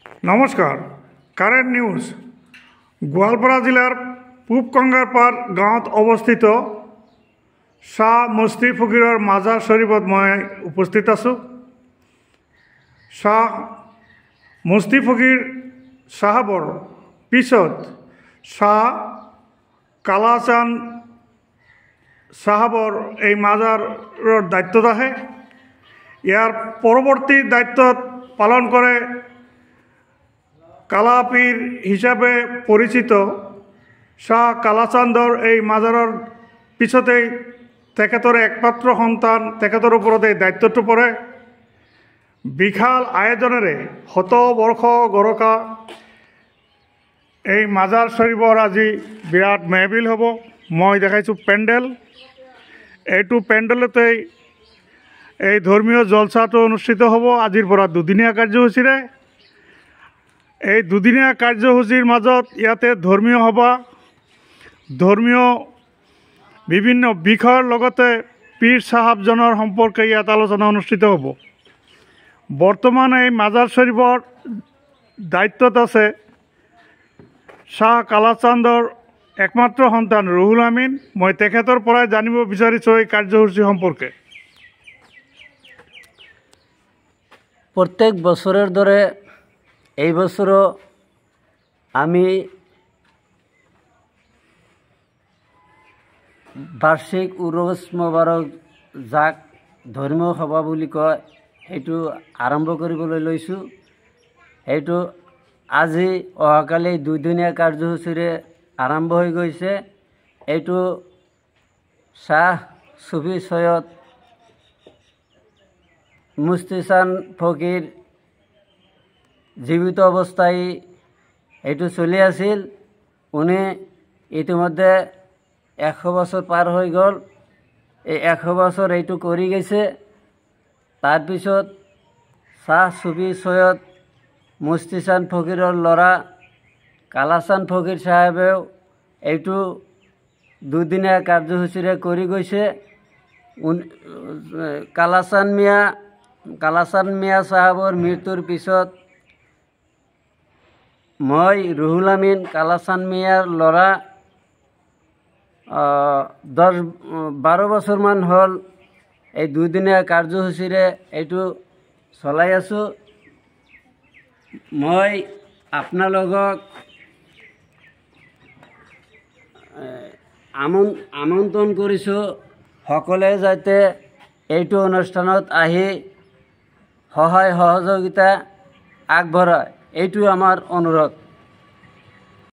নমস্কাৰ, current news. Goalpara জিলাৰ পূব কংগাৰপাৰ গাঁৱত অৱস্থিত শাহ মুফতি ফকীৰৰ মাজাৰ শ্বৰীফত মই উপস্থিত আছোঁ। শাহ মুফতি ফকীৰ চাহাবৰ পিছত শাহ কালাচান্দ চাহাবৰ এই মাজাৰৰ দায়িত্বত আহে। ইয়াৰ পৰৱৰ্তী দায়িত্বত পালন কৰে কালাপীৰ হিসাবে পৰিচিত শাহ কালাচান্দৰ। এই মাজাৰেৰ পিছতেই তেখেতৰ একমাত্ৰ সন্তান, তেখেতৰ ওপৰত এই দায়িত্বটো পৰে। বিশাল আয়োজনেৰে শতবৰ্ষ গৰকা এই মাজাৰ শ্বৰীফৰ আজি বিৰাট মেহবিল হ'ব। মই দেখাইছোঁ পেণ্ডেল। এইটো পেণ্ডেলতেই এই ধৰ্মীয় জলসাটো অনুষ্ঠিত হ'ব আজিৰ পৰা দুদিনীয়া কাৰ্যসূচীৰে। এই দুদিনীয়া কাৰ্যসূচীৰ মাজত ইয়াতে ধৰ্মীয় সভা, ধৰ্মীয় বিভিন্ন বিষয়ৰ লগতে পীৰ চাহাবজনৰ সম্পৰ্কে ইয়াত আলোচনা অনুষ্ঠিত হ'ব। বৰ্তমান এই মাজাৰ শ্বৰীফৰ দায়িত্বত আছে শাহ কালাচান্দৰ একমাত্ৰ সন্তান ৰুহুল আমিন। মই তেখেতৰ পৰাই জানিব বিচাৰিছোঁ এই কাৰ্যসূচী সম্পৰ্কে। প্ৰত্যেক বছৰেৰ দৰে এই বছৰও আমি বাৰ্ষিক উৰস মোবাৰক যাক ধৰ্মীয় সভা বুলি কয় সেইটো আৰম্ভ কৰিবলৈ লৈছোঁ। সেইটো আজি অহাকালি দুদিনীয়া কাৰ্যসূচীৰে আৰম্ভ হৈ গৈছে। এইটো শাহ চুফি সৈয়দ মুফতি ফকীৰ জীবিত অৱস্থায় এইটো চলি আছিল। উনি ইতিমধ্যে 100 বছৰ পাৰ হৈ গ'ল। এই 100 বছৰ এইটো কৰি গৈছে। তাৰপিছত শাহ চুফি সৈয়দ মুফতি ফকীৰৰ ল'ৰা কালাচান্দ ফকীৰ চাহেবেও এইটো দুদিনীয়া কাৰ্যসূচীৰে কৰি গৈছে। কালাচান্দ মিয়া চাহাবৰ মৃত্যুৰ পিছত মই ৰুহুল আমিন কালাচান্দ মিয়াৰ ল'ৰা 10-12 বছৰমান হ'ল এই দুদিনীয়া কাৰ্যসূচীৰে এইটো চলাই আছোঁ। মই আপোনালোকক আমন্ত্ৰণ কৰিছোঁ সকলোৱে যাতে এইটো অনুষ্ঠানত আহি সহায় সহযোগিতা আগবঢ়ায়, এইটো আমাৰ অনুৰোধ।